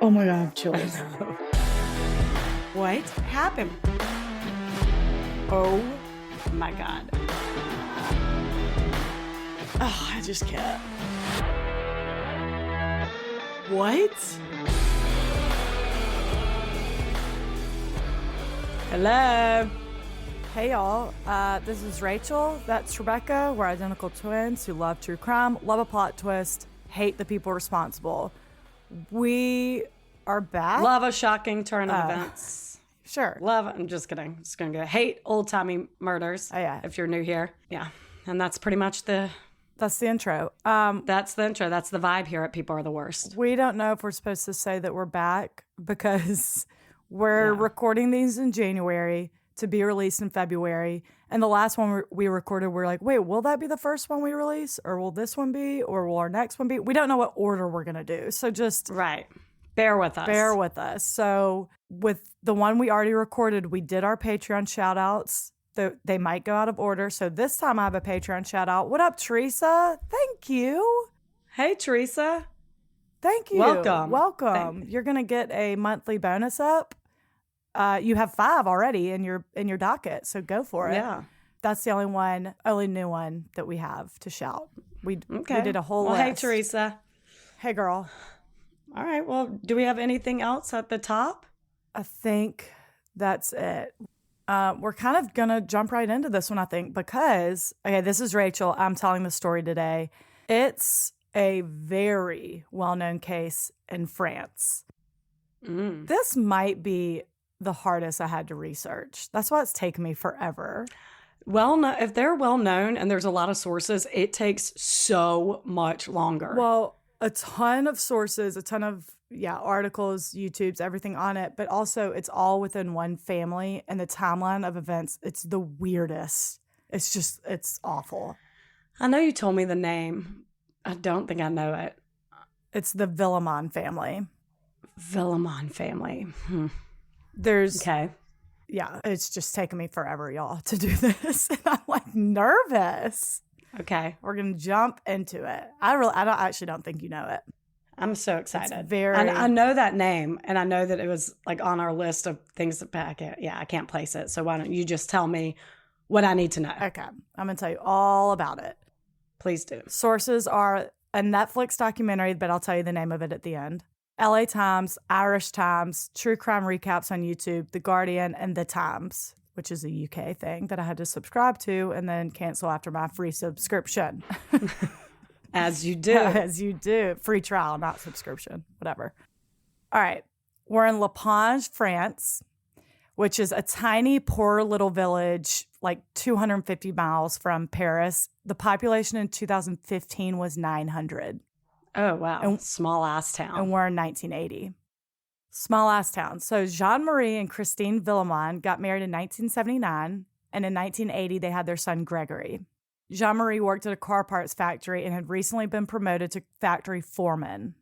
Oh my God, I have chills. What happened? Oh my God. Oh, I just can't. What? Hello. Hey y'all, this is Rachel, that's Rebecca. We're identical twins who love true crime, love a plot twist, hate the people responsible. We are back. Love a shocking turn of events. Sure. I'm just kidding. Just gonna go hate old-timey murders. Oh, yeah. If you're new here. Yeah. And that's pretty much That's the intro. that's the intro. That's the vibe here at People Are the Worst. We don't know if we're supposed to say that we're back because we're recording these in January to be released in February. And the last one we recorded, we're like, wait, will that be the first one we release? Or will this one be? Or will our next one be? We don't know what order we're going to do. So just Right. Bear with us. So with the one we already recorded, we did our Patreon shout outs. They might go out of order. So this time I have a Patreon shout out. What up, Teresa? Thank you. Hey, Teresa. Thank you. Welcome. You're going to get a monthly bonus up. You have 5 already in your docket, so go for it. Yeah. That's the only new one that we have to shout. We did a whole list. Hey, Teresa. Hey, girl. All right. Well, do we have anything else at the top? I think that's it. We're kind of going to jump right into this one, I think, because, okay, this is Rachel. I'm telling the story today. It's a very well-known case in France. This might be the hardest I had to research. That's why it's taken me forever. If they're well known and there's a lot of sources, it takes so much longer. Well, a ton of sources, a ton of articles, YouTubes, everything on it, but also it's all within one family, and the timeline of events, it's the weirdest. It's awful. I know you told me the name. I don't think I know it. It's the Villemin family. Villemin family. Okay. Yeah, it's just taken me forever, y'all, to do this. And I'm like nervous. Okay. We're going to jump into it. I actually don't think you know it. I'm so excited. I know that name, and I know that it was like on our list of things that I can't place it. So why don't you just tell me what I need to know? Okay. I'm going to tell you all about it. Please do. Sources are a Netflix documentary, but I'll tell you the name of it at the end. LA Times, Irish Times, True Crime Recaps on YouTube, The Guardian, and The Times, which is a UK thing that I had to subscribe to and then cancel after my free subscription. As you do. As you do. Free trial, not subscription, whatever. All right. We're in La Pange, France, which is a tiny, poor little village, like 250 miles from Paris. The population in 2015 was 900. Oh, wow. Small ass town. And we're in 1980. Small ass town. So Jean Marie and Christine Villemin got married in 1979. And in 1980, they had their son, Gregory. Jean Marie worked at a car parts factory and had recently been promoted to factory foreman.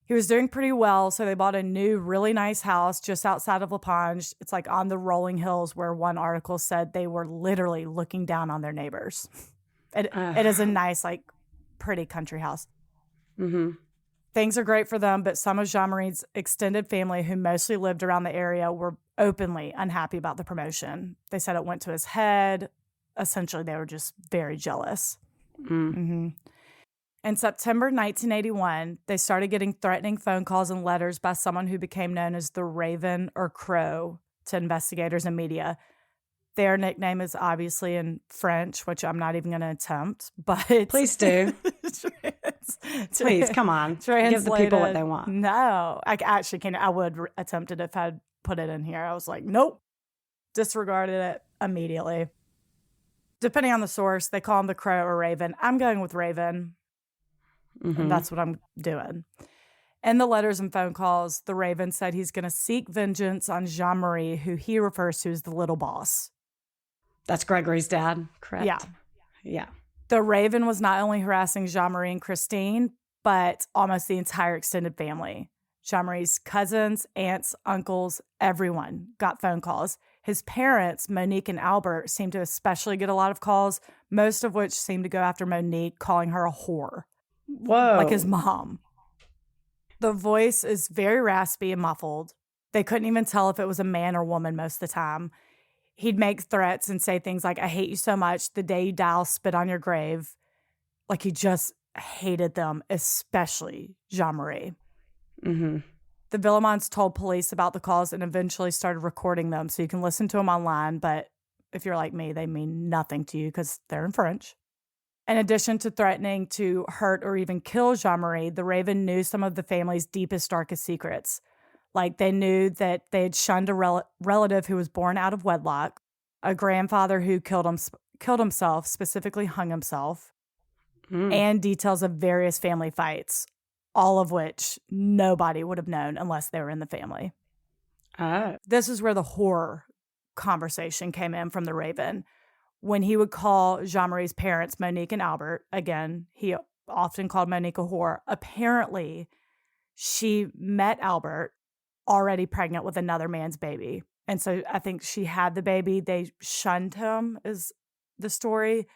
He was doing pretty well, so they bought a new, really nice house just outside of La Pange. It's like on the rolling hills where one article said they were literally looking down on their neighbors. It is a nice, like, pretty country house. Mm-hmm. Things are great for them, but some of Jean Marie's extended family, who mostly lived around the area, were openly unhappy about the promotion. They said it went to his head. Essentially, they were just very jealous. Mm-hmm. In September 1981, they started getting threatening phone calls and letters by someone who became known as the Raven or Crow to investigators and media. Their nickname is obviously in French, which I'm not even going to attempt, but... Please do. Please, come on. Give the people what they want. No, I actually can't. I would attempt it if I'd put it in here. I was like, nope. Disregarded it immediately. Depending on the source, they call him the Crow or Raven. I'm going with Raven. Mm-hmm. And that's what I'm doing. In the letters and phone calls, the Raven said he's going to seek vengeance on Jean Marie, who he refers to as the little boss. That's Gregory's dad, correct? Yeah. The Raven was not only harassing Jean Marie and Christine, but almost the entire extended family. Jean Marie's cousins, aunts, uncles, everyone got phone calls. His parents, Monique and Albert, seemed to especially get a lot of calls, most of which seemed to go after Monique, calling her a whore. Whoa. Like his mom. The voice is very raspy and muffled. They couldn't even tell if it was a man or woman most of the time. He'd make threats and say things like, I hate you so much. The day you die, I'll spit on your grave. Like, he just hated them, especially Jean Marie. Mm-hmm. The Villemins told police about the calls and eventually started recording them, so you can listen to them online, but if you're like me, they mean nothing to you because they're in French. In addition to threatening to hurt or even kill Jean Marie, the Raven knew some of the family's deepest, darkest secrets. Like, they knew that they had shunned a relative who was born out of wedlock, a grandfather who killed himself, specifically hung himself, and details of various family fights, all of which nobody would have known unless they were in the family. This is where the horror conversation came in from the Raven. When he would call Jean Marie's parents, Monique and Albert, again, he often called Monique a whore. Apparently, she met Albert already pregnant with another man's baby. And so I think she had the baby. They shunned him, is the story.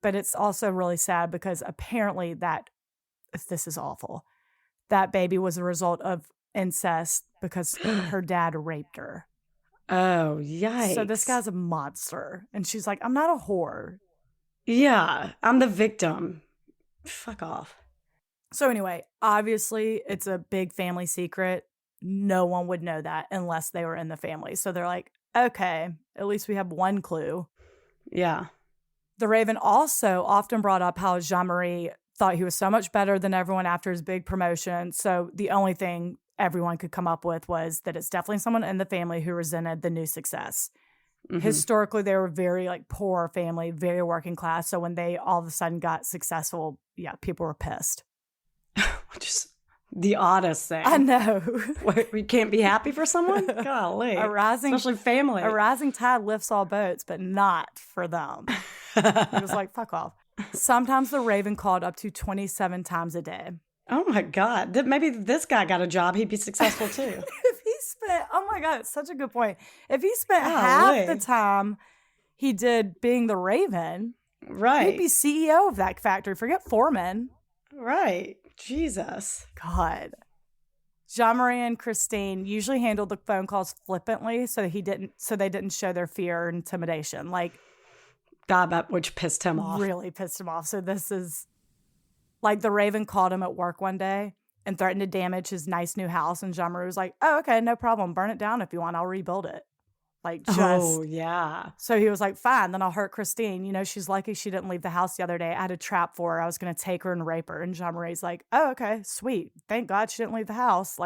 But it's also really sad because apparently this is awful. That baby was a result of incest because her dad raped her. Oh, yikes. So this guy's a monster. And she's like, I'm not a whore. Yeah, I'm the victim. Fuck off. So anyway, obviously it's a big family secret. No one would know that unless they were in the family. So they're like, okay, at least we have one clue. Yeah. The Raven also often brought up how Jean Marie thought he was so much better than everyone after his big promotion. So the only thing everyone could come up with was that it's definitely someone in the family who resented the new success. Mm-hmm. Historically, they were very poor family, very working class. So when they all of a sudden got successful, yeah, people were pissed. Just the oddest thing. I know. We can't be happy for someone? Golly. Especially family. A rising tide lifts all boats, but not for them. It was like, fuck off. Sometimes the Raven called up to 27 times a day. Oh my God. Maybe this guy got a job, he'd be successful too. If he spent, oh my God, it's such a good point. If he spent half the time he did being the Raven, right, he'd be CEO of that factory. Forget foreman. Right. Jesus. God. Jean Marie and Christine usually handled the phone calls flippantly so they didn't show their fear or intimidation. God, which pissed him off. Really pissed him off. So this is the Raven called him at work one day and threatened to damage his nice new house. And Jean Marie was like, oh, okay, no problem. Burn it down if you want. I'll rebuild it. Oh, yeah. So he was like, fine, then I'll hurt Christine. She's lucky she didn't leave the house the other day. I had a trap for her. I was going to take her and rape her. And Jean Marie's like, oh, okay, sweet. Thank God she didn't leave the house.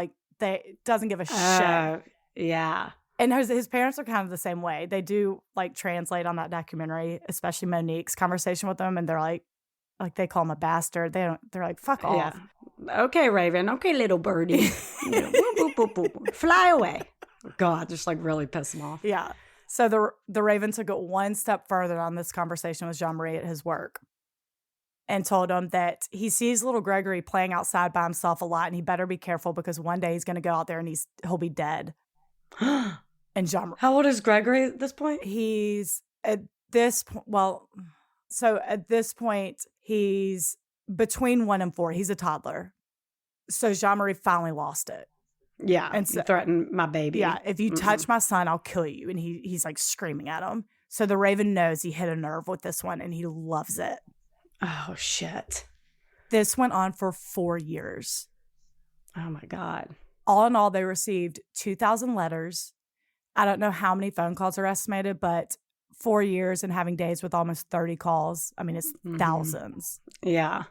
Doesn't give a shit. Yeah. And his parents are kind of the same way. They do translate on that documentary, especially Monique's conversation with them. And they're like they call him a bastard. They're like, fuck off. Yeah. Okay, Raven. Okay, little birdie. Boop, boop, boop, boop. Fly away. God, just really piss him off. Yeah. So the Raven took it one step further on this conversation with Jean Marie at his work and told him that he sees little Gregory playing outside by himself a lot and he better be careful because one day he's going to go out there and he'll be dead. And Jean, how old is Gregory at this point? He's at this point, at this point, he's between 1 and 4. He's a toddler. So Jean Marie finally lost it. Yeah, and so, threatened my baby. Yeah, if you touch my son, I'll kill you. And he's screaming at him. So the Raven knows he hit a nerve with this one and he loves it. Oh, shit. This went on for 4 years. Oh, my God. All in all, they received 2,000 letters. I don't know how many phone calls are estimated, but 4 years and having days with almost 30 calls. I mean, it's thousands. Yeah.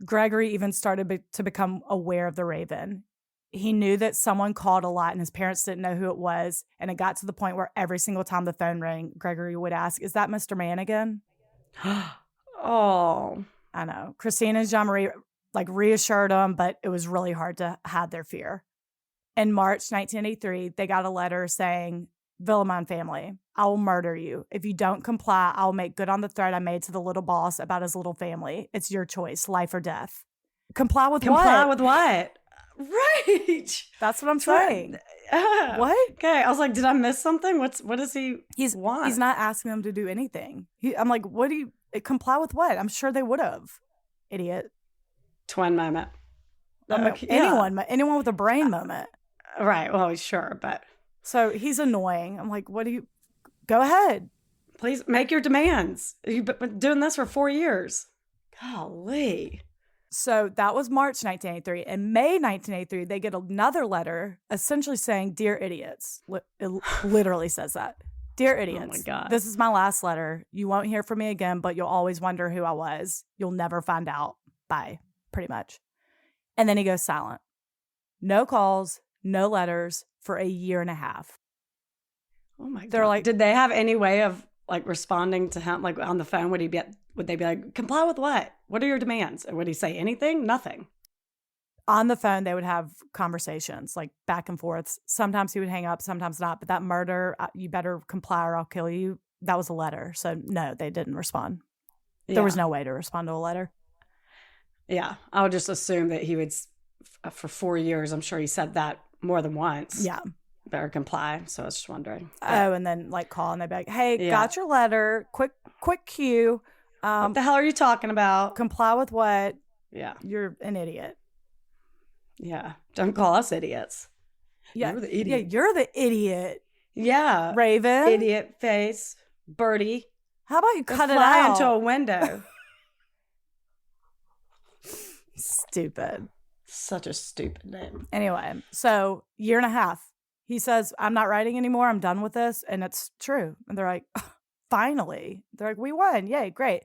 Gregory even started to become aware of the Raven. He knew that someone called a lot and his parents didn't know who it was. And it got to the point where every single time the phone rang, Gregory would ask, is that Mr. Man again? Oh. I know. Christine and Jean Marie reassured him, but it was really hard to hide their fear. In March 1983, they got a letter saying, Villemin Family, I will murder you. If you don't comply, I'll make good on the threat I made to the little boss about his little family. It's your choice, life or death. Comply with what? Comply with what? Right. That's what I'm saying. What? Okay. I was like, did I miss something? What does he want? He's not asking them to do anything. I'm like, what do you comply with what? I'm sure they would have. Idiot. Twin moment. Anyone with a brain moment. Right. Well, sure, but so he's annoying. I'm like, go ahead. Please make your demands. You've been doing this for 4 years. Golly. So that was March 1983. In May 1983, they get another letter essentially saying, "Dear idiots." It literally says that. "Dear idiots. Oh my God. This is my last letter. You won't hear from me again, but you'll always wonder who I was. You'll never find out. Bye." Pretty much. And then he goes silent. No calls, no letters for a year and a half. Oh my God. Like, did they have any way of like responding to him, like on the phone? Would they be like, comply with what? What are your demands? Or would he say anything? Nothing. On the phone, they would have conversations like back and forth. Sometimes he would hang up, sometimes not. But that murder, you better comply or I'll kill you. That was a letter. So no, they didn't respond. Yeah. There was no way to respond to a letter. Yeah. I would just assume that he would, for 4 years, I'm sure he said that more than once. Yeah. Better comply. So I was just wondering. Oh, and then like call and they'd be like, "Hey, got your letter. Quick cue. What the hell are you talking about? Comply with what? Yeah. You're an idiot." Yeah. Don't call us idiots. Yeah. You're the idiot. Yeah, you're the idiot. Yeah. Raven. Idiot face. Birdie. How about you cut it fly out? into a window. Stupid. Such a stupid name. Anyway, so year and a half. He says, "I'm not writing anymore. I'm done with this." And it's true. And they're like, finally. They're like, "We won. Yay, great."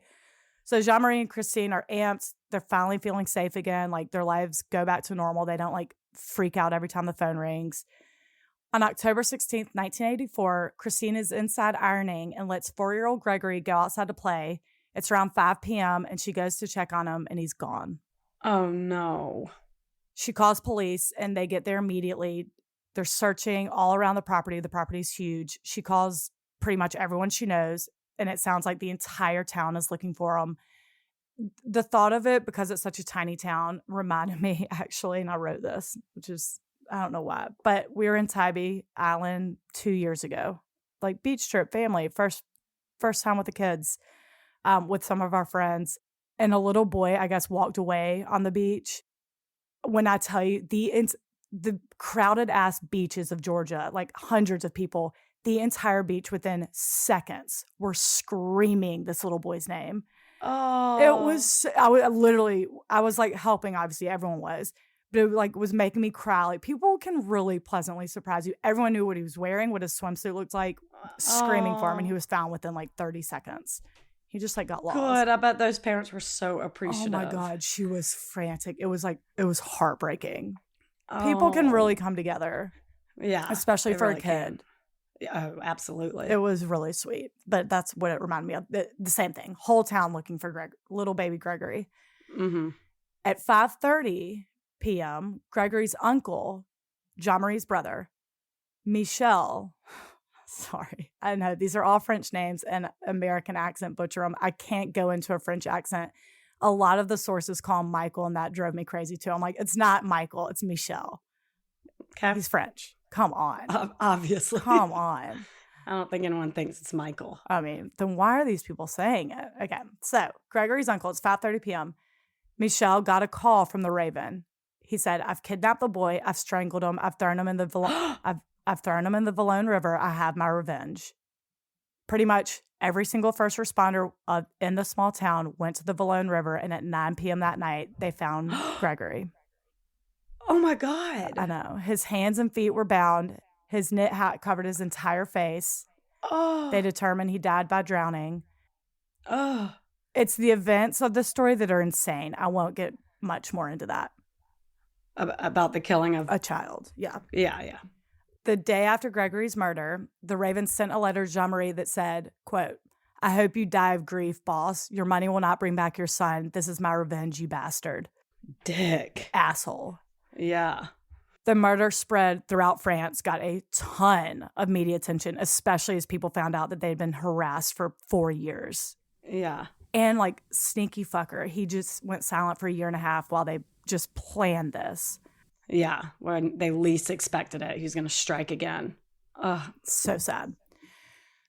So Jean Marie and Christine are amped. They're finally feeling safe again. Like their lives go back to normal. They don't like freak out every time the phone rings. On October 16th, 1984, Christine is inside ironing and lets 4-year-old Gregory go outside to play. It's around 5 p.m. and she goes to check on him and he's gone. Oh, no. She calls police and they get there immediately. They're searching all around the property. The property's huge. She calls pretty much everyone she knows, and it sounds like the entire town is looking for him. The thought of it, because it's such a tiny town, reminded me, actually, and I wrote this, which is, I don't know why, but we were in Tybee Island 2 years ago. Like beach trip, family, first time with the kids, with some of our friends. And a little boy, I guess, walked away on the beach. When I tell you, the crowded ass beaches of Georgia, like hundreds of people, the entire beach within seconds were screaming this little boy's name. Oh, it was, I was like helping, obviously everyone was, but it like was making me cry. Like people can really pleasantly surprise you. Everyone knew what he was wearing, what his swimsuit looked like, screaming for him. And he was found within like 30 seconds. He just like got lost. Good. I bet those parents were so appreciative. Oh my God. She was frantic. It was heartbreaking. People can really come together. Yeah. Especially for really a kid. Oh, absolutely. It was really sweet. But that's what it reminded me of. The same thing. Whole town looking for little baby Gregory. Mm-hmm. At 5:30 p.m., Gregory's uncle, Jean Marie's brother, Michel, sorry, I know these are all French names and American accent butcher them. I can't go into a French accent. A lot of the sources call him Michael, and that drove me crazy too. I'm like, it's not Michael, it's Michel. Okay. He's French. Come on. Obviously. Come on. I don't think anyone thinks it's Michael. I mean, then why are these people saying it? Okay, so Gregory's uncle, it's 5:30 p.m. Michel got a call from the Raven. He said, "I've kidnapped the boy. I've strangled him. I've thrown him in the I've thrown him in the Villemin River. I have my revenge." Pretty much every single first responder in the small town went to the Villemin River, and at 9 p.m. that night, they found Gregory. Oh my God. I know. His hands and feet were bound. His knit hat covered his entire face. Oh. They determined he died by drowning. Oh. It's the events of the story that are insane. I won't get much more into that. About the killing of a child. Yeah. Yeah. The day after Gregory's murder, the Raven sent a letter to Jean Marie that said, quote, "I hope you die of grief, boss. Your money will not bring back your son. This is my revenge, you bastard." Dick. Asshole. Yeah. The murder spread throughout France, got a ton of media attention, especially as people found out that they'd been harassed for 4 years. Yeah. And like sneaky fucker, he just went silent for a year and a half while they just planned this. Yeah, when they least expected it. He's going to strike again. Ugh. So sad.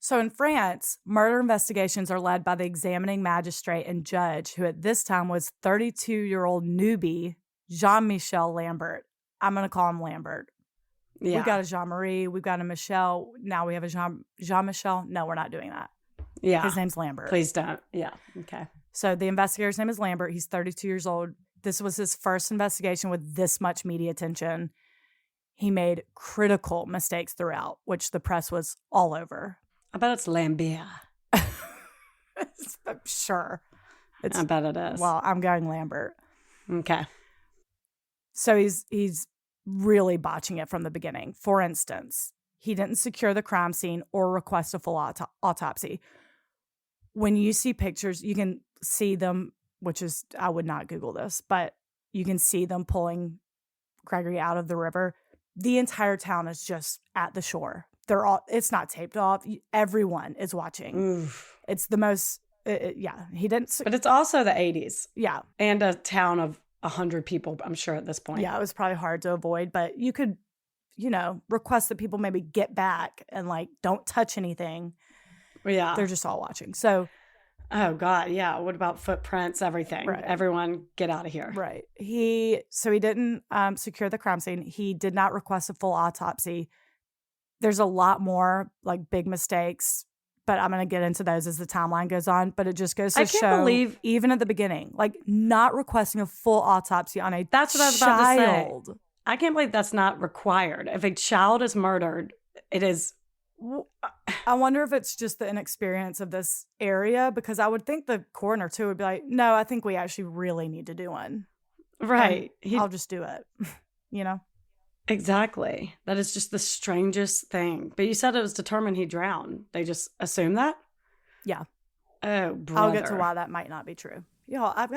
So in France, murder investigations are led by the examining magistrate and judge, who at this time was 32-year-old newbie Jean-Michel Lambert. I'm going to call him Lambert. Yeah. We've got a Jean Marie. We've got a Michelle. Now we have a Jean-Michel. No, we're not doing that. Yeah. His name's Lambert. Please don't. Yeah. Okay. So the investigator's name is Lambert. He's 32 years old. This was his first investigation with this much media attention. He made critical mistakes throughout, which the press was all over. I bet it's Lambert. Sure. I bet it is. Well, I'm going Lambert. Okay. So he's really botching it from the beginning. For instance, he didn't secure the crime scene or request a full autopsy. When you see pictures, you can see them, which is, I would not Google this, but you can see them pulling Gregory out of the river. The entire town is just at the shore. It's not taped off. Everyone is watching. Oof. It's the most, yeah, he didn't. But it's also the 80s. Yeah. And a town of 100 people, I'm sure, at this point. Yeah, it was probably hard to avoid, but you could, request that people maybe get back and don't touch anything. Yeah. They're just all watching. So. Oh, God. Yeah. What about footprints, everything? Right. Everyone get out of here. Right. He didn't secure the crime scene. He did not request a full autopsy. There's a lot more big mistakes, but I'm going to get into those as the timeline goes on. But it just goes to show, believe, even at the beginning, not requesting a full autopsy on a That's what I was about to say. I can't believe that's not required. If a child is murdered, it is. I wonder if it's just the inexperience of this area, because I would think the coroner too would be like, no, I think we actually really need to do one. Right. I'll just do it. Exactly. That is just the strangest thing. But you said it was determined he drowned. They just assumed that? Yeah. Oh, brother. I'll get to why that might not be true. I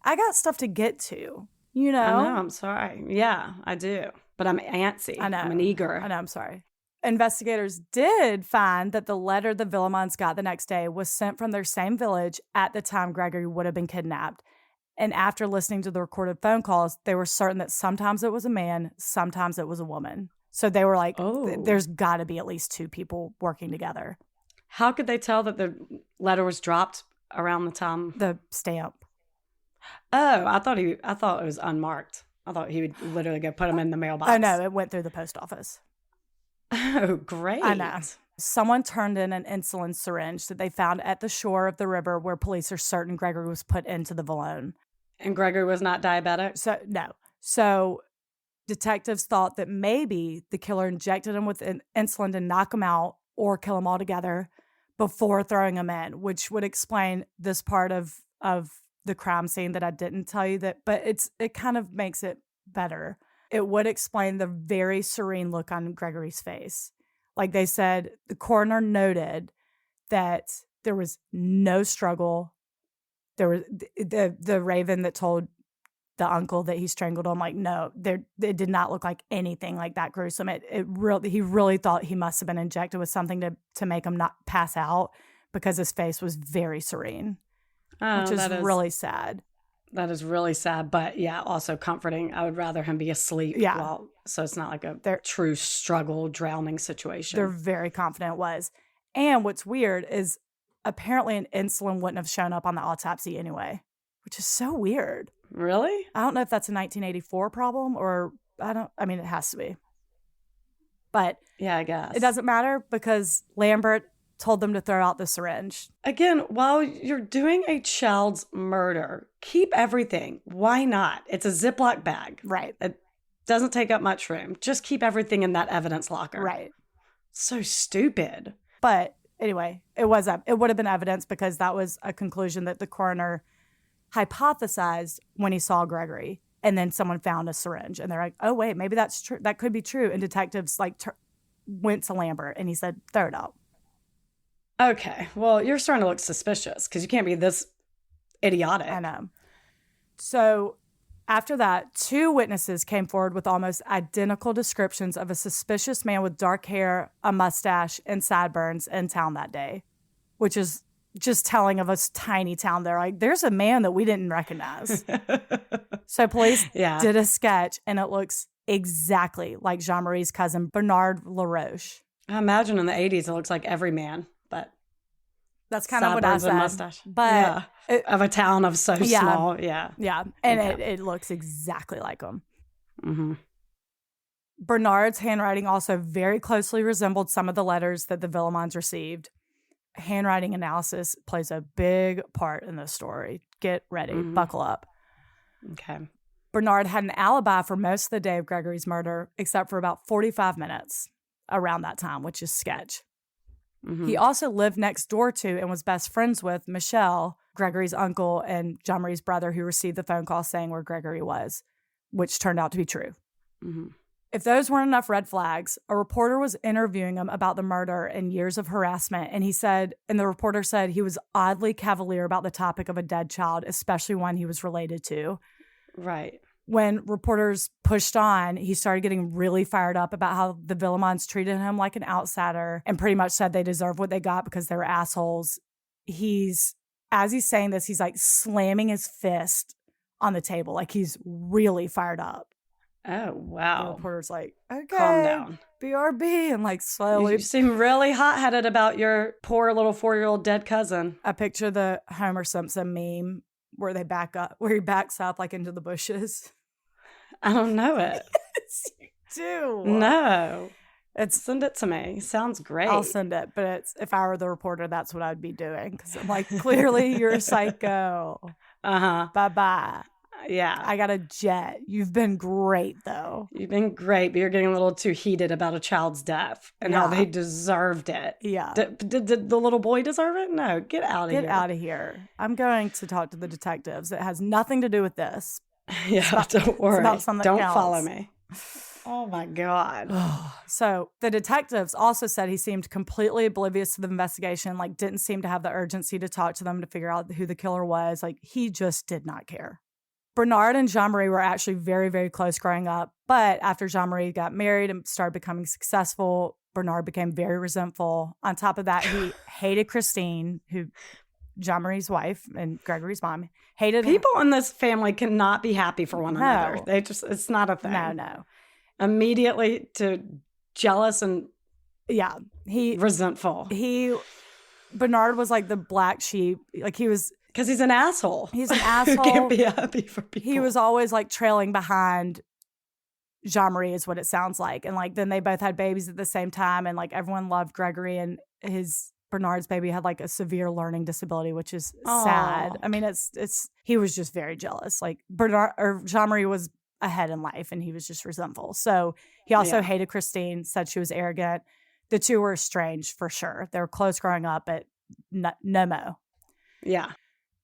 got stuff to get to, I know. I'm sorry. Yeah, I do. But I'm antsy. I know. I'm an eager. I know. I'm sorry. Investigators did find that the letter the Villemins got the next day was sent from their same village at the time Gregory would have been kidnapped. And after listening to the recorded phone calls, they were certain that sometimes it was a man, sometimes it was a woman. So they were like, there's got to be at least two people working together. How could they tell that the letter was dropped around the time? The stamp. Oh, I thought it was unmarked. I thought he would literally go put them in the mailbox. Oh, no, it went through the post office. Oh, great. I know. Someone turned in an insulin syringe that they found at the shore of the river where police are certain Gregory was put into the Villone. And Gregory was not diabetic? No. So detectives thought that maybe the killer injected him with insulin to knock him out or kill him altogether before throwing him in, which would explain this part of the crime scene that I didn't tell you but it kind of makes it better. It would explain the very serene look on Gregory's face. Like they said, the coroner noted that there was no struggle. There was the raven that told the uncle that he strangled him. No, it did not look like anything like that gruesome. He really thought he must have been injected with something to make him not pass out, because his face was very serene, which is really sad. That is really sad, but yeah, also comforting. I would rather him be asleep. Yeah. So it's not like a true struggle, drowning situation. They're very confident it was. And what's weird is apparently an insulin wouldn't have shown up on the autopsy anyway, which is so weird. Really? I don't know if that's a 1984 problem or it has to be. But yeah, I guess. It doesn't matter because Lambert told them to throw out the syringe. Again, while you're doing a child's murder, keep everything. Why not? It's a Ziploc bag. Right. It doesn't take up much room. Just keep everything in that evidence locker. Right. So stupid. But anyway, it would have been evidence because that was a conclusion that the coroner hypothesized when he saw Gregory. And then someone found a syringe and they're like, oh, wait, maybe that's true. That could be true. And detectives went to Lambert and he said, throw it out. Okay, well, you're starting to look suspicious because you can't be this idiotic. I know. So after that, 2 witnesses came forward with almost identical descriptions of a suspicious man with dark hair, a mustache, and sideburns in town that day, which is just telling of a tiny town there. Like, there's a man that we didn't recognize. So police did a sketch, and it looks exactly like Jean Marie's cousin, Bernard LaRoche. I imagine in the 80s, it looks like every man. That's kind of what I Sideburns and said. mustache. But of a town of so small. Yeah. Yeah. And it looks exactly like him. Mm-hmm. Bernard's handwriting also very closely resembled some of the letters that the Villemins received. Handwriting analysis plays a big part in this story. Get ready. Buckle up. Okay. Bernard had an alibi for most of the day of Gregory's murder, except for about 45 minutes around that time, which is sketch. Mm-hmm. He also lived next door to and was best friends with Michel, Gregory's uncle, and Jean Marie's brother, who received the phone call saying where Gregory was, which turned out to be true. Mm-hmm. If those weren't enough red flags, a reporter was interviewing him about the murder and years of harassment, and the reporter said he was oddly cavalier about the topic of a dead child, especially one he was related to. Right. When reporters pushed on, he started getting really fired up about how the Villemins treated him like an outsider and pretty much said they deserved what they got because they were assholes. As he's saying this, he's like slamming his fist on the table, like he's really fired up. Oh, wow. The reporter's like, okay, calm down. BRB, and like slowly. You seem really hot-headed about your poor little 4-year-old dead cousin. I picture the Homer Simpson meme where he backs up like into the bushes. I don't know it. Yes, you do. No. Send it to me. Sounds great. I'll send it, but if I were the reporter, that's what I'd be doing. Because I'm like, clearly you're a psycho. Uh-huh. Bye-bye. Yeah. I got a jet. You've been great, though. You've been great, but you're getting a little too heated about a child's death and how they deserved it. Yeah. Did the little boy deserve it? No. Get out of here. Get out of here. I'm going to talk to the detectives. It has nothing to do with this. Yeah, don't worry. Don't follow me. Oh, my God. So the detectives also said he seemed completely oblivious to the investigation, like didn't seem to have the urgency to talk to them to figure out who the killer was. Like he just did not care. Bernard and Jean Marie were actually very, very close growing up. But after Jean Marie got married and started becoming successful, Bernard became very resentful. On top of that, he hated Christine, who Jean Marie's wife and Gregory's mom, hated people in this family cannot be happy for one another. It's not a thing. No. Immediately to jealous and resentful. Bernard was like the black sheep. Like he was. Because he's an asshole. He's an asshole. Who can't be happy for people. He was always like trailing behind Jean Marie is what it sounds like. And like then they both had babies at the same time. And like everyone loved Gregory, and Bernard's baby had like a severe learning disability, which is sad. I mean, he was just very jealous. Like Jean Marie was ahead in life and he was just resentful. So he also hated Christine, said she was arrogant. The two were estranged for sure. They were close growing up, but no mo. Yeah.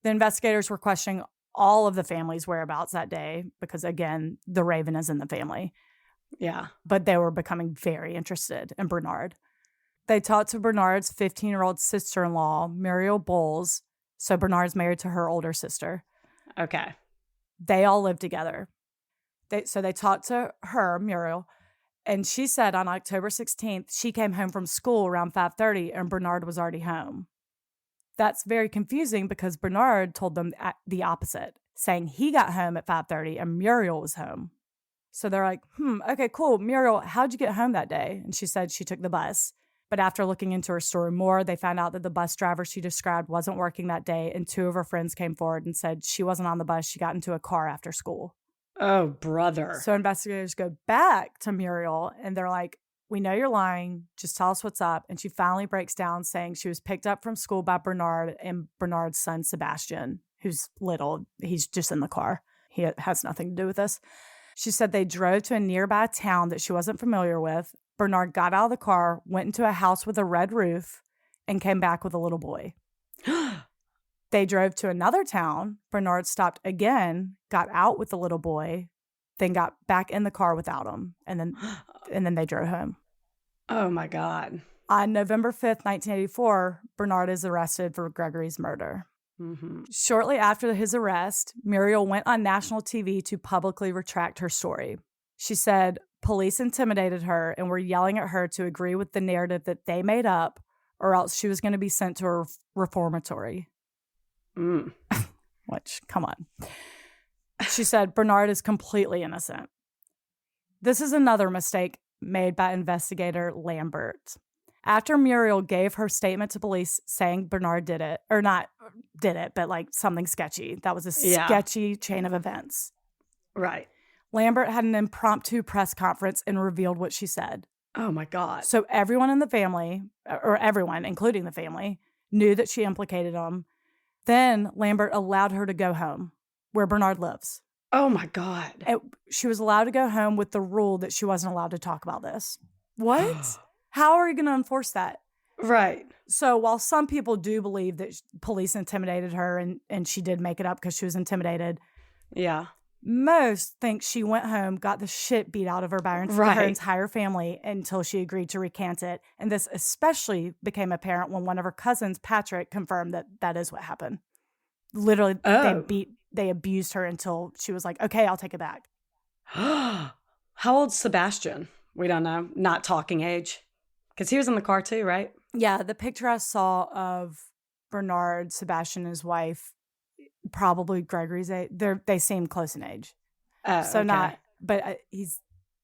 The investigators were questioning all of the family's whereabouts that day because, again, the Raven is in the family. Yeah. But they were becoming very interested in Bernard. They talked to Bernard's 15-year-old sister-in-law, Muriel Bowles. So Bernard's married to her older sister. Okay. They all live together. So they talked to her, Muriel, and she said on October 16th, she came home from school around 5:30 and Bernard was already home. That's very confusing because Bernard told them the opposite, saying he got home at 5:30 and Muriel was home. So they're like, okay, cool. Muriel, how'd you get home that day? And she said she took the bus. But after looking into her story more, they found out that the bus driver she described wasn't working that day, and two of her friends came forward and said she wasn't on the bus. She got into a car after school. Oh, brother. So investigators go back to Muriel, and they're like, we know you're lying. Just tell us what's up. And she finally breaks down saying she was picked up from school by Bernard and Bernard's son, Sebastian, who's little. He's just in the car. He has nothing to do with this. She said they drove to a nearby town that she wasn't familiar with. Bernard got out of the car, went into a house with a red roof, and came back with a little boy. They drove to another town. Bernard stopped again, got out with the little boy, then got back in the car without him, and then they drove home. Oh, my God. On November 5th, 1984, Bernard is arrested for Gregory's murder. Mm-hmm. Shortly after his arrest, Muriel went on national TV to publicly retract her story. She said police intimidated her and were yelling at her to agree with the narrative that they made up, or else she was going to be sent to a reformatory. Which, come on. She said Bernard is completely innocent. This is another mistake made by investigator Lambert. After Muriel gave her statement to police saying Bernard did it, or not did it, but like something sketchy. That was a sketchy chain of events. Right. Lambert had an impromptu press conference and revealed what she said. Oh, my God. So everyone in the family, or everyone, including the family, knew that she implicated him. Then Lambert allowed her to go home, where Bernard lives. Oh, my God. She was allowed to go home with the rule that she wasn't allowed to talk about this. What? How are you going to enforce that? Right. So while some people do believe that police intimidated her and she did make it up because she was intimidated. Yeah. Most think she went home, got the shit beat out of her by her entire family until she agreed to recant it. And this especially became apparent when one of her cousins, Patrick, confirmed that that is what happened. Literally, they abused her until she was like, okay, I'll take it back. How old's Sebastian? We don't know. Not talking age. Because he was in the car too, right? Yeah, the picture I saw of Bernard, Sebastian, and his wife, probably Gregory's age. They seem close in age. Oh, so okay. not, but he's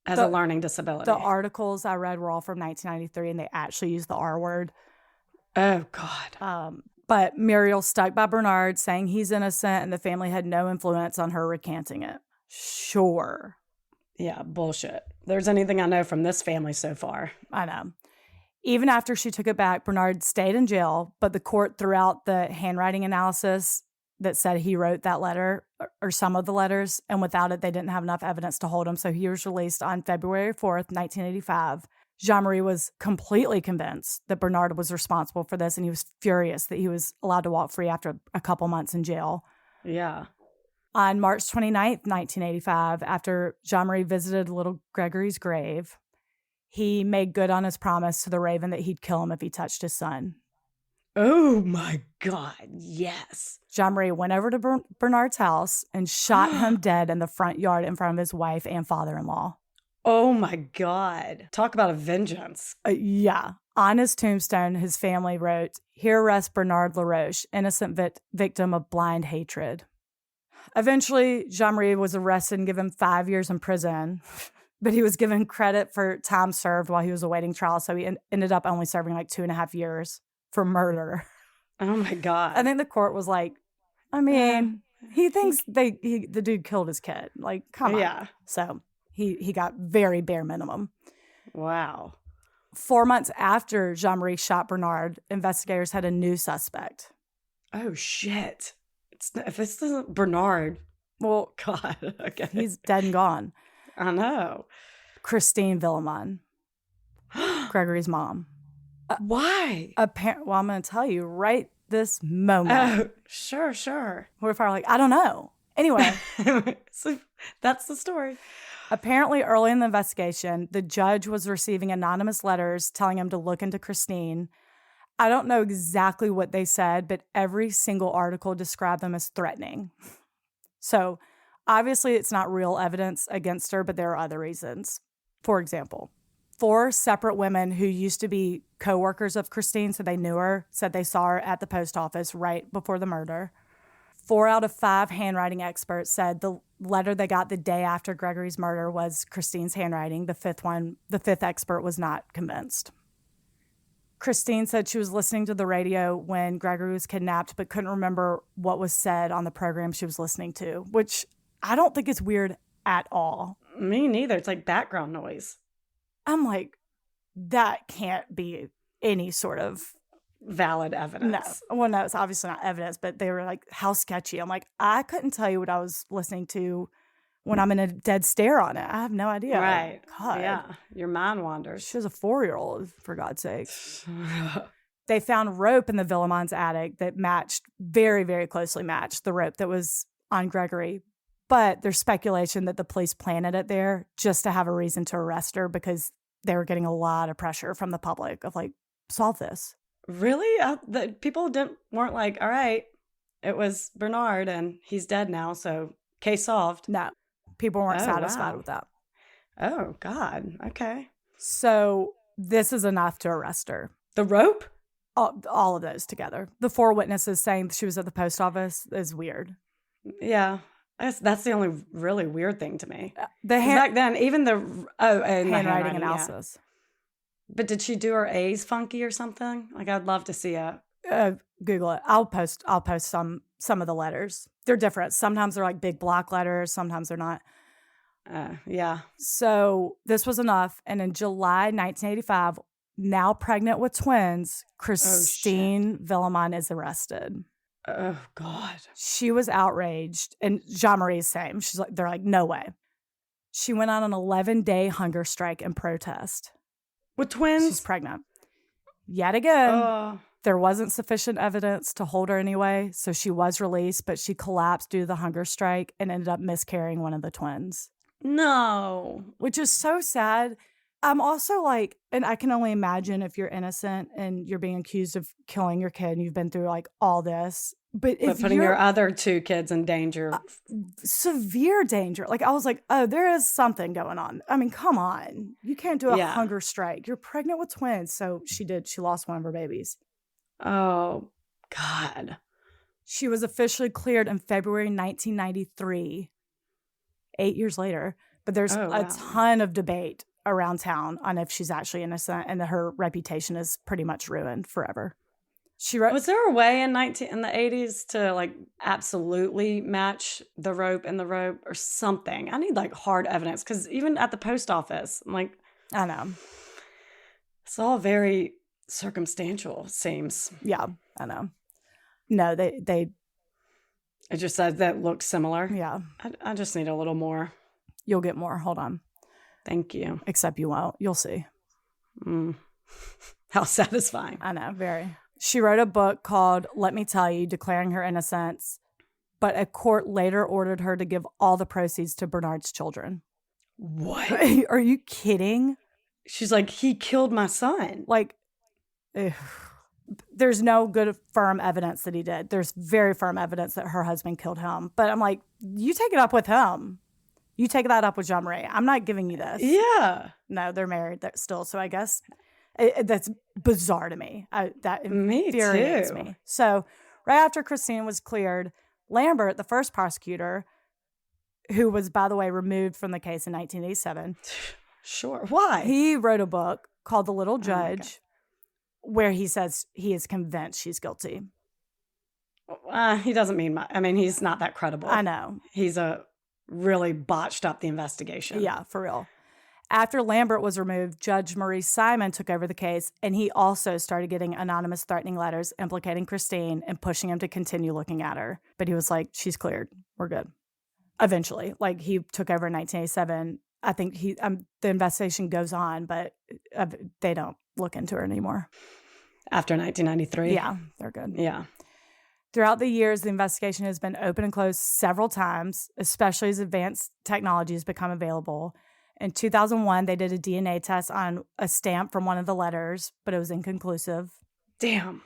has a learning disability. The articles I read were all from 1993, and they actually used the R word. Oh God. But Muriel stuck by Bernard, saying he's innocent, and the family had no influence on her recanting it. Sure. Yeah, bullshit. There's anything I know from this family so far. I know. Even after she took it back, Bernard stayed in jail, but the court threw out the handwriting analysis that said he wrote that letter or some of the letters, and without it, they didn't have enough evidence to hold him. So he was released on February 4th, 1985. Jean Marie was completely convinced that Bernard was responsible for this, and he was furious that he was allowed to walk free after a couple months in jail. Yeah. On March 29th, 1985, after Jean Marie visited little Gregory's grave, he made good on his promise to the Raven that he'd kill him if he touched his son. Oh my God, yes. Jean Marie went over to Bernard's house and shot him dead in the front yard in front of his wife and father-in-law. Oh my God. Talk about a vengeance. Yeah. On his tombstone, his family wrote, "Here rests Bernard LaRoche, innocent victim of blind hatred." Eventually, Jean Marie was arrested and given 5 years in prison, but he was given credit for time served while he was awaiting trial. So he ended up only serving like 2.5 years for murder. Oh my God. I think the court was like, I mean, he thinks the dude killed his kid. Like, come on. Yeah. So he got very bare minimum. Wow. 4 months after Jean Marie shot Bernard, investigators had a new suspect. Oh shit. If this isn't Bernard, well, God, okay. He's dead and gone. I know. Christine Villemin, Gregory's mom. Why? Well, I'm going to tell you right this moment. Oh, sure. What if I were like, I don't know. Anyway. So that's the story. Apparently, early in the investigation, the judge was receiving anonymous letters telling him to look into Christine. I don't know exactly what they said, but every single article described them as threatening. So, obviously, it's not real evidence against her, but there are other reasons. For example, 4 separate women who used to be co-workers of Christine, so they knew her, said they saw her at the post office right before the murder. 4 out of 5 handwriting experts said the letter they got the day after Gregory's murder was Christine's handwriting. The fifth expert was not convinced. Christine said she was listening to the radio when Gregory was kidnapped, but couldn't remember what was said on the program she was listening to, which I don't think is weird at all. Me neither. It's like background noise. I'm like, that can't be any sort of valid evidence. No. Well, no, it's obviously not evidence, but they were like, how sketchy. I'm like, I couldn't tell you what I was listening to when I'm in a dead stare on it. I have no idea. Right. God. Yeah. Your mind wanders. She was a 4-year-old, for God's sake. They found rope in the Villemin's attic that very, very closely matched the rope that was on Gregory. But there's speculation that the police planted it there just to have a reason to arrest her because they were getting a lot of pressure from the public of like, solve this. Really? The people weren't like, all right, it was Bernard and he's dead now, so case solved. No, people weren't satisfied with that. Oh, God. Okay. So this is enough to arrest her. The rope? All of those together. The 4 witnesses saying she was at the post office is weird. Yeah. That's the only really weird thing to me. Back then, even the handwriting analysis. But did she do her A's funky or something? Like, I'd love to see a... Google it. I'll post some of the letters. They're different. Sometimes they're like big block letters. Sometimes they're not. Yeah. So this was enough. And in July 1985, now pregnant with twins, Christine Villemin is arrested. Oh, God. She was outraged. And Jean Marie's same. They're like, no way. She went on an 11-day hunger strike and protest. With twins? She's pregnant. Yet again, there wasn't sufficient evidence to hold her anyway, so she was released, but she collapsed due to the hunger strike and ended up miscarrying one of the twins. No. Which is so sad. I'm also like, and I can only imagine if you're innocent and you're being accused of killing your kid and you've been through like all this. But if putting your other two kids in danger. Severe danger. Like, I was like, oh, there is something going on. I mean, come on. You can't do a hunger strike. You're pregnant with twins. So she did. She lost one of her babies. Oh, God. She was officially cleared in February 1993, 8 years later. But there's a ton of debate around town on if she's actually innocent, and her reputation is pretty much ruined forever. Was there a way in the 80s to like absolutely match the rope and the rope or something? I need like hard evidence, because even at the post office, I'm like, I know. It's all very circumstantial, seems. Yeah, I know. No, they it just said that looks similar. Yeah. I just need a little more. You'll get more. Hold on. Thank you. Except you won't. You'll see. How satisfying. I know, very. She wrote a book called Let Me Tell You, declaring her innocence, but a court later ordered her to give all the proceeds to Bernard's children. What? Are you kidding? She's like, he killed my son. Like, there's no good firm evidence that he did. There's very firm evidence that her husband killed him. But I'm like, you take it up with him. You take that up with Jean Marie. I'm not giving you this. Yeah. No, they're married still. So I guess that's bizarre to me. That infuriates me. So right after Christine was cleared, Lambert, the first prosecutor, who was, by the way, removed from the case in 1987. Sure. Why? He wrote a book called The Little Judge, where he says he is convinced she's guilty. He doesn't mean much. I mean, he's not that credible. I know. He's really botched up the investigation. Yeah, for real. After Lambert was removed, Judge Marie Simon took over the case, and he also started getting anonymous threatening letters implicating Christine and pushing him to continue looking at her. But he was like, she's cleared. We're good. Eventually. Like, he took over in 1987. I think the investigation goes on, but they don't look into her anymore. After 1993? Yeah, they're good. Yeah. Throughout the years, the investigation has been open and closed several times, especially as advanced technologies become available. In 2001, they did a DNA test on a stamp from one of the letters, but it was inconclusive. Damn.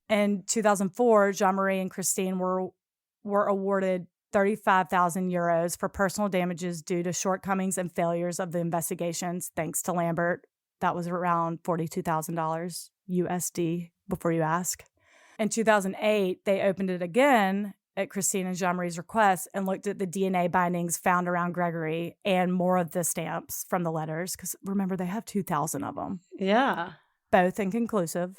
In 2004, Jean Marie and Christine were awarded 35,000 euros for personal damages due to shortcomings and failures of the investigations, thanks to Lambert. That was around $42,000 USD, before you ask. In 2008, they opened it again at Christine and Jean Marie's request and looked at the DNA bindings found around Gregory and more of the stamps from the letters, because remember, they have 2,000 of them. Yeah. Both inconclusive.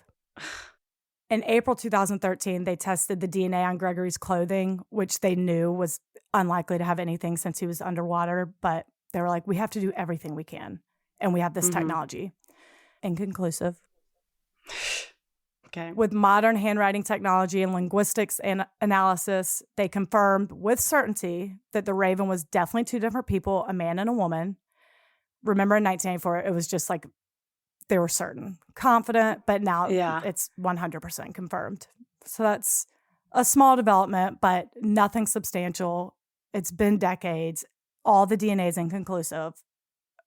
In April 2013, they tested the DNA on Gregory's clothing, which they knew was unlikely to have anything since he was underwater, but they were like, we have to do everything we can, and we have this technology. Inconclusive. Okay. With modern handwriting technology and linguistics and analysis, they confirmed with certainty that the Raven was definitely two different people, a man and a woman. Remember in 1984, it was just like they were certain, confident, but now it's 100% confirmed. So that's a small development, but nothing substantial. It's been decades. All the DNA is inconclusive.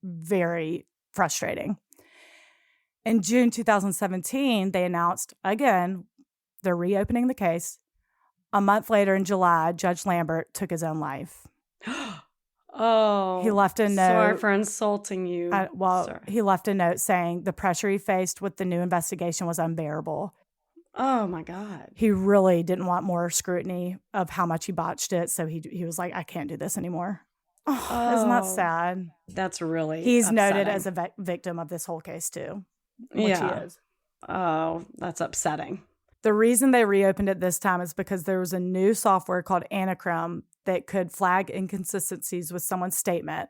Very frustrating. In June 2017, they announced, again, they're reopening the case. A month later in July, Judge Lambert took his own life. Oh. He left a note. Sorry for insulting you. He left a note saying the pressure he faced with the new investigation was unbearable. Oh, my God. He really didn't want more scrutiny of how much he botched it, so he was like, I can't do this anymore. Oh, isn't that sad? That's really He's upsetting. noted as a victim of this whole case, too. which he Yeah. is. Oh, that's upsetting. The reason they reopened it this time is because there was a new software called Anachrome that could flag inconsistencies with someone's statement.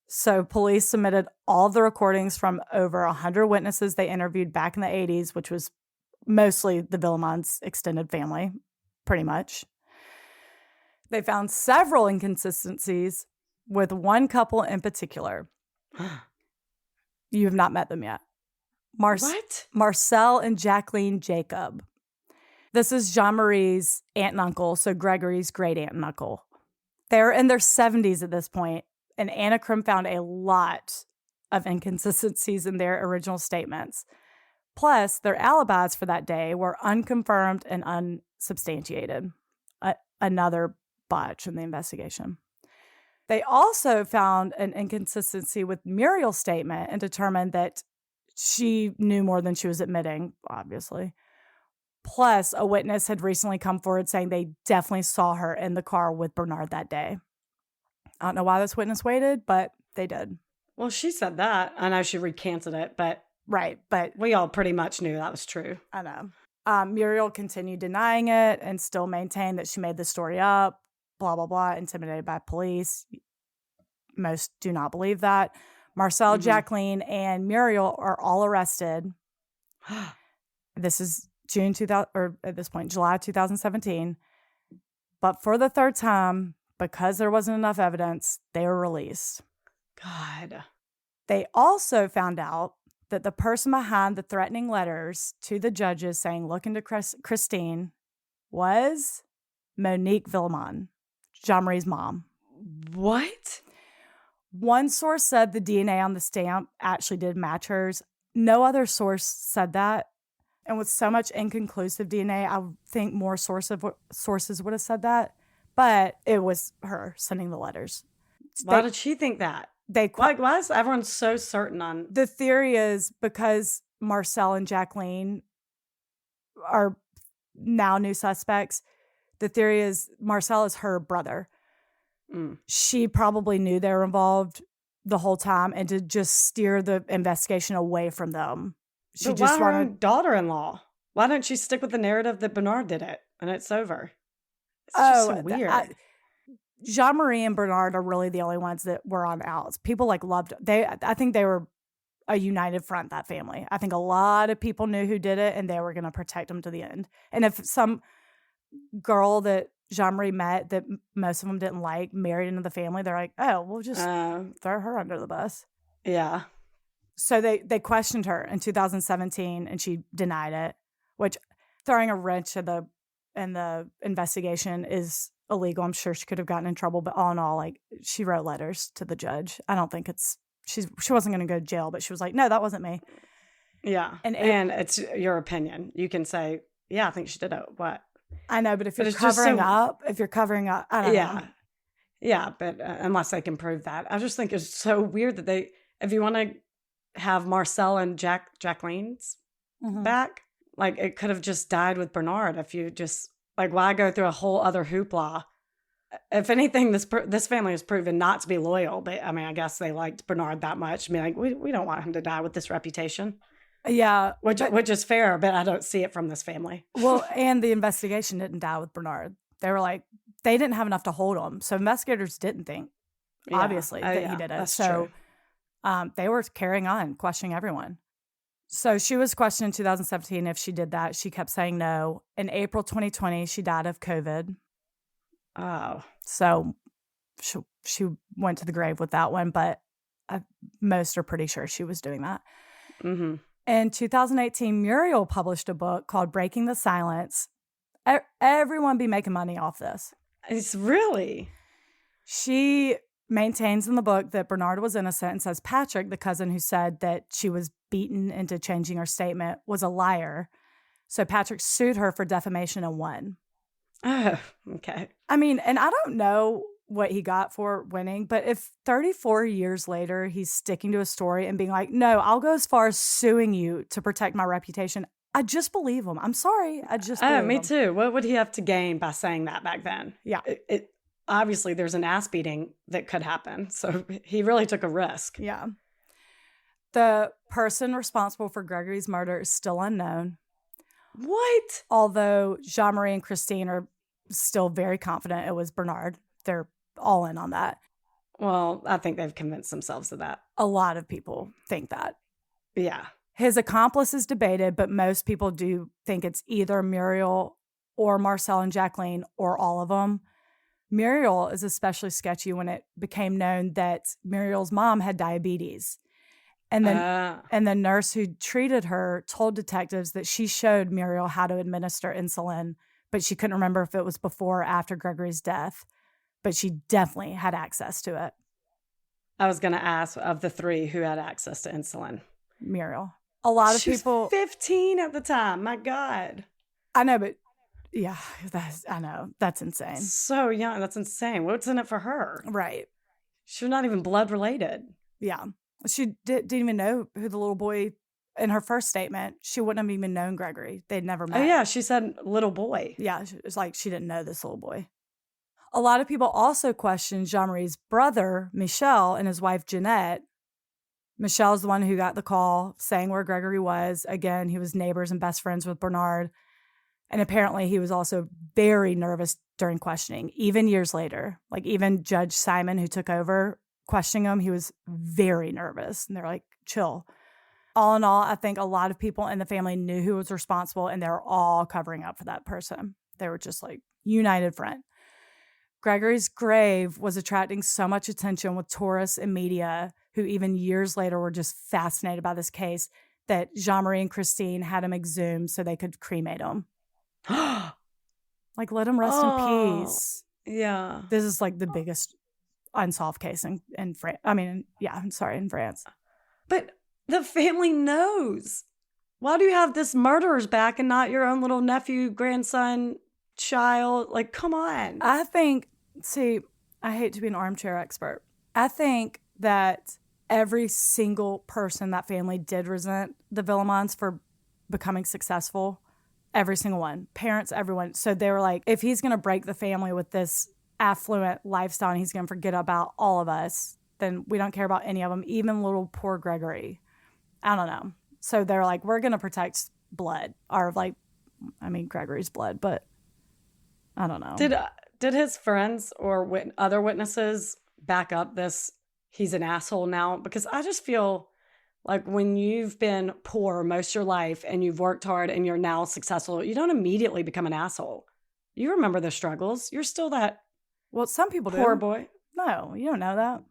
So police submitted all the recordings from over 100 witnesses they interviewed back in the 80s, which was mostly the Villemins' extended family, pretty much. They found several inconsistencies with one couple in particular. You have not met them yet. What? Marcel and Jacqueline Jacob. This is Jean Marie's aunt and uncle, so Gregory's great aunt and uncle. They're in their 70s at this point, and Anachrome found a lot of inconsistencies in their original statements. Plus, their alibis for that day were unconfirmed and unsubstantiated. Another botch in the investigation. They also found an inconsistency with Muriel's statement and determined that she knew more than she was admitting, obviously. Plus, a witness had recently come forward saying they definitely saw her in the car with Bernard that day. I don't know why this witness waited, but they did. Well, she said that. I know she recanted it, but Right, but we all pretty much knew that was true. I know. Muriel continued denying it and still maintained that she made the story up, blah, blah, blah, intimidated by police. Most do not believe that. Marcel, Jacqueline, and Muriel are all arrested. This is June 2000, or at this point, July 2017. But for the third time, because there wasn't enough evidence, they were released. God. They also found out that the person behind the threatening letters to the judges saying, look into Christine, was Monique Villemin, Jean Marie's mom. What? One source said the DNA on the stamp actually did match hers. No other source said that. And with so much inconclusive DNA, I think more sources would have said that. But it was her sending the letters. Why did she think that? Why is everyone so certain on? The theory is because Marcel and Jacqueline are now new suspects. The theory is Marcel is her brother. She probably knew they were involved the whole time, and to just steer the investigation away from them. She But just why her wanted own daughter-in-law? Why don't she stick with the narrative that Bernard did it and it's over? It's just so weird. Jean Marie and Bernard are really the only ones that were on outs. People loved I think they were a united front, that family. I think a lot of people knew who did it and they were going to protect them to the end. And if some girl that Jean Marie met that most of them didn't like married into the family, they're like, oh, we'll just throw her under the bus. Yeah. So they questioned her in 2017 and she denied it, which throwing a wrench in the investigation is illegal. I'm sure she could have gotten in trouble, but all in all, she wrote letters to the judge. I don't think she wasn't going to go to jail, but she was like, no, that wasn't me. Yeah. And it's your opinion. You can say, yeah, I think she did it. What? I know, but if you're covering up, I don't know. Yeah, but unless they can prove that. I just think it's so weird that if you want to have Marcel and Jacqueline's back, it could have just died with Bernard if you just, why go through a whole other hoopla? If anything, this family has proven not to be loyal, but I mean, I guess they liked Bernard that much. I mean, we don't want him to die with this reputation. Yeah. Which is fair, but I don't see it from this family. Well, and the investigation didn't die with Bernard. They were they didn't have enough to hold him. So investigators didn't think, obviously, that he did it. So they were carrying on, questioning everyone. So she was questioned in 2017 if she did that. She kept saying no. In April 2020, she died of COVID. Oh. So she went to the grave with that one, but most are pretty sure she was doing that. Mm-hmm. In 2018, Muriel published a book called Breaking the Silence. Everyone be making money off this. It's really? She maintains in the book that Bernard was innocent and says Patrick, the cousin who said that she was beaten into changing her statement, was a liar. So Patrick sued her for defamation and won. Oh, okay. I mean, and I don't know what he got for winning, but if 34 years later he's sticking to a story and being like, no, I'll go as far as suing you to protect my reputation, I just believe him. I'm sorry. I just believe him. Me too. What would he have to gain by saying that back then? Yeah. It obviously there's an ass beating that could happen. So he really took a risk. Yeah. The person responsible for Gregory's murder is still unknown. What? Although Jean Marie and Christine are still very confident it was Bernard. They're all in on that. Well, I think they've convinced themselves of that. A lot of people think that. Yeah. His accomplice is debated, but most people do think it's either Muriel or Marcel and Jacqueline or all of them. Muriel is especially sketchy when it became known that Muriel's mom had diabetes. And the nurse who treated her told detectives that she showed Muriel how to administer insulin, but she couldn't remember if it was before or after Gregory's death. But she definitely had access to it. I was going to ask, of the three, who had access to insulin? Muriel. A lot of She people. was 15 at the time. My God. I know, but yeah, I know. That's insane. So young. That's insane. What's in it for her? Right. She's not even blood related. Yeah. She didn't even know who the little boy, in her first statement, she wouldn't have even known Gregory. They'd never met. Oh, yeah. She said little boy. Yeah. It's like she didn't know this little boy. A lot of people also question Jean Marie's brother, Michel, and his wife, Jeanette. Michel's the one who got the call saying where Gregory was. Again, he was neighbors and best friends with Bernard. And apparently he was also very nervous during questioning, even years later. Like even Judge Simon, who took over questioning him, he was very nervous. And they're like, chill. All in all, I think a lot of people in the family knew who was responsible, and they were all covering up for that person. They were just like united front. Gregory's grave was attracting so much attention with tourists and media who even years later were just fascinated by this case that Jean Marie and Christine had him exhumed so they could cremate him. Like, let him rest in peace. Yeah. This is like the biggest unsolved case in France. In France. But the family knows. Why do you have this murderer's back and not your own little nephew, grandson, child? Like, come on. I think, I hate to be an armchair expert. I think that every single person in that family did resent the Villemins for becoming successful. Every single one. Parents, everyone. So they were like, if he's going to break the family with this affluent lifestyle and he's going to forget about all of us, then we don't care about any of them, even little poor Gregory. I don't know. So they're like, we're going to protect blood, or Gregory's blood, but I don't know. Did his friends or other witnesses back up this, he's an asshole now? Because I just feel like when you've been poor most of your life and you've worked hard and you're now successful, you don't immediately become an asshole. You remember the struggles. You're still that some people do. Poor boy. No, you don't know that.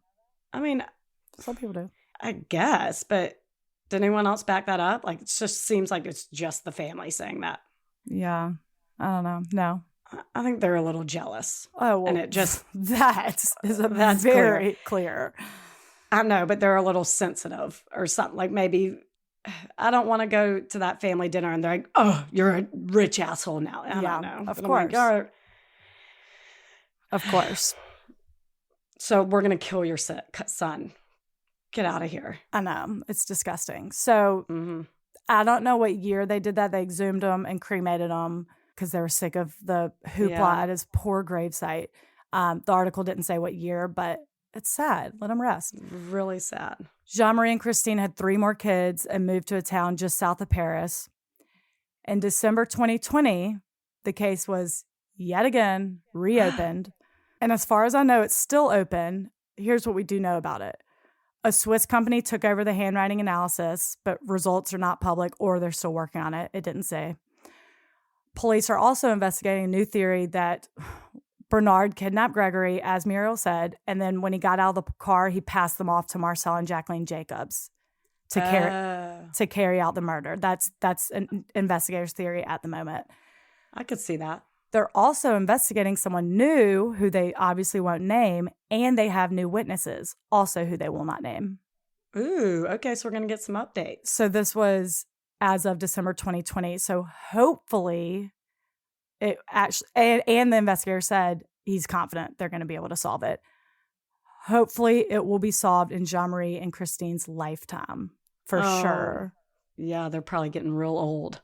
I mean, some people do. I guess, but did anyone else back that up? Like, it just seems like it's just the family saying that. Yeah. I don't know. No. I think they're a little jealous. Oh, well, and it just that's very clear. I know, but they're a little sensitive or something. Like maybe I don't want to go to that family dinner and they're like, "Oh, you're a rich asshole now." I don't know. Of course. Like, of course. So we're gonna kill your son. Get out of here. I know, it's disgusting. So I don't know what year they did that. They exhumed him and cremated him because they were sick of the hoopla at his poor gravesite. The article didn't say what year, but it's sad. Let him rest. Really sad. Jean Marie and Christine had 3 more kids and moved to a town just south of Paris. In December 2020, the case was yet again reopened. And as far as I know, it's still open. Here's what we do know about it. A Swiss company took over the handwriting analysis, but results are not public or they're still working on it. It didn't say. Police are also investigating a new theory that Bernard kidnapped Gregory, as Muriel said, and then when he got out of the car, he passed them off to Marcel and Jacqueline Jacobs to carry out the murder. That's an investigator's theory at the moment. I could see that. They're also investigating someone new who they obviously won't name, and they have new witnesses, also who they will not name. Ooh, okay, so we're going to get some updates. So this was as of December 2020. So hopefully it actually, and the investigator said he's confident they're going to be able to solve it. Hopefully it will be solved in Jean Marie and Christine's lifetime, for sure. Yeah, they're probably getting real old.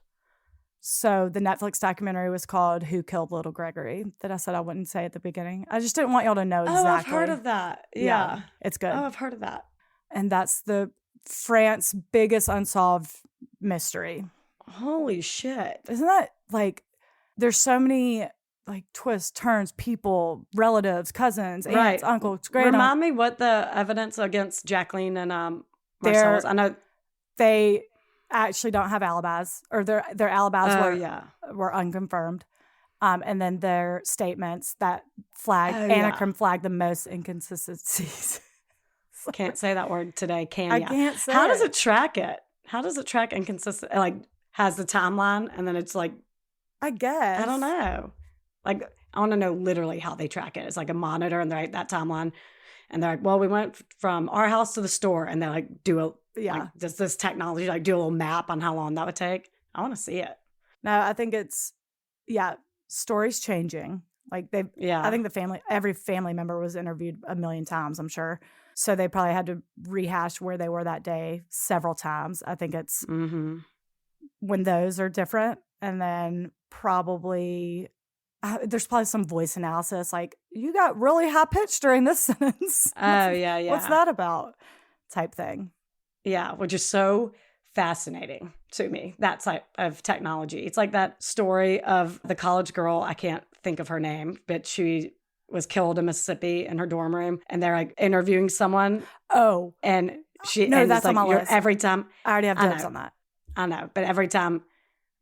So the Netflix documentary was called Who Killed Little Gregory, that I said I wouldn't say at the beginning. I just didn't want y'all to know exactly. Oh, I've heard of that. Yeah. It's good. Oh, I've heard of that. And that's the France's biggest unsolved mystery. Holy shit. Isn't that like, there's so many like twists, turns, people, relatives, cousins, aunts, uncles, great aunts. Remind me what the evidence against Jacqueline and Marcel was. I know they actually don't have alibis, or their alibis were unconfirmed. And then their statements that flagged the most inconsistencies. Can't say that word today, can I you? can't say How does it track it? How does it track inconsistent? Like, has the timeline, and then it's like, I guess. I don't know. Like, I want to know literally how they track it. It's like a monitor, and they're like, that timeline. And they're like, well, we went from our house to the store, and they like like, does this technology like do a little map on how long that would take? I want to see it. No, I think it's, stories changing. Like I think every family member was interviewed a million times, I'm sure. So they probably had to rehash where they were that day several times. I think it's when those are different. And then probably there's probably some voice analysis, like, you got really high pitched during this sentence. Yeah. What's that about? Type thing. Yeah, which is so fascinating to me, that type of technology. It's like that story of the college girl, I can't think of her name, but she was killed in Mississippi in her dorm room, and they're like interviewing someone. Oh. And that's like, on my list. Every time. I already have dibs on that. I know, but every time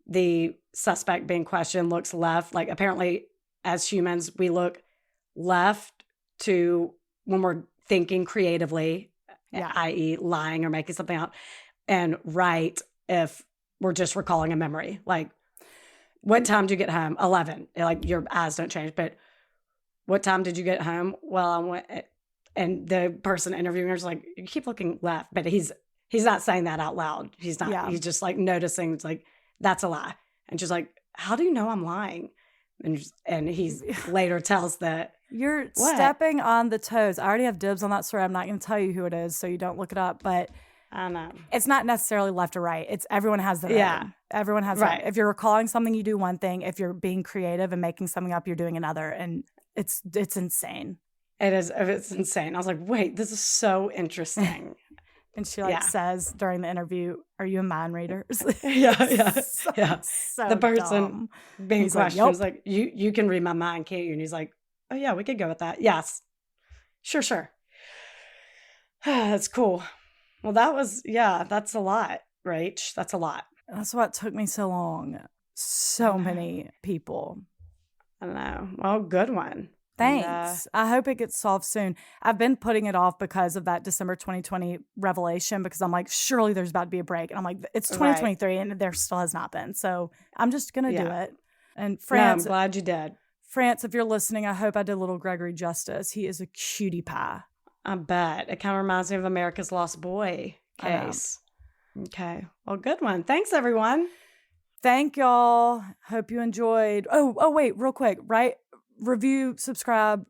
the suspect being questioned looks left, like apparently as humans, we look left to when we're thinking creatively, i.e. lying or making something up, and right if we're just recalling a memory. Like, what time did you get home? 11. Like, your eyes don't change, but what time did you get home? Well, I went, and the person interviewing her is like, you keep looking left, but he's not saying that out loud. He's not. Yeah. He's just like noticing. It's like, that's a lie. And she's like, how do you know I'm lying? And he later tells that. You're stepping on the toes. I already have dibs on that story. I'm not going to tell you who it is, so you don't look it up. But I know. It's not necessarily left or right. It's everyone has their own. Everyone has right. If you're recalling something, you do one thing. If you're being creative and making something up, you're doing another. And it's insane. It is. It's insane. I was like, wait, this is so interesting. And she says during the interview, "Are you a mind reader?" Yeah. So the person being questioned was like, you can read my mind, can't you? And he's like, oh yeah, we could go with that. Yes. Sure. That's cool. Well, that's a lot, Rach. That's a lot. That's what took me so long. So many people. I don't know. Well, good one. Thanks. I hope it gets solved soon. I've been putting it off because of that December 2020 revelation, because I'm like, surely there's about to be a break. And I'm like, it's 2023 and there still has not been. So I'm just going to do it. And France. I'm glad you did. France, if you're listening, I hope I did little Gregory justice. He is a cutie pie. I bet. It kind of reminds me of America's Lost Boy case. Okay. Well, good one. Thanks, everyone. Thank y'all. Hope you enjoyed. Oh, wait, real quick. Review, subscribe,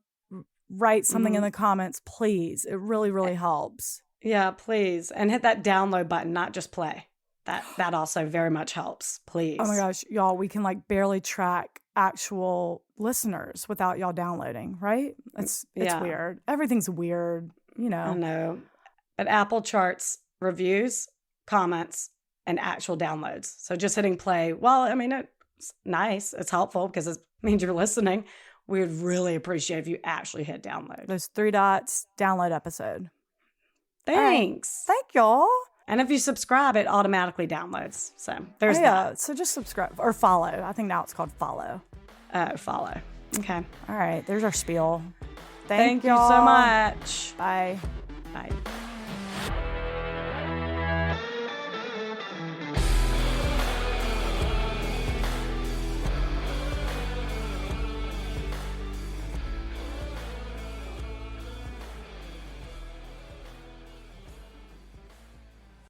write something in the comments, please. It really, really helps. Yeah, please. And hit that download button, not just play. That also very much helps, please. Oh my gosh, y'all, we can like barely track actual listeners without y'all downloading, right? It's weird. Everything's weird, you know. I know. But Apple charts reviews, comments, and actual downloads. So just hitting play, well, I mean, it's nice. It's helpful because it means you're listening. We would really appreciate if you actually hit download. Those 3 dots, download episode. Thanks. Thank y'all. And if you subscribe, it automatically downloads. So there's that. So just subscribe or follow. I think now it's called follow. Follow. Okay. All right. There's our spiel. Thank you so much. Bye. Bye.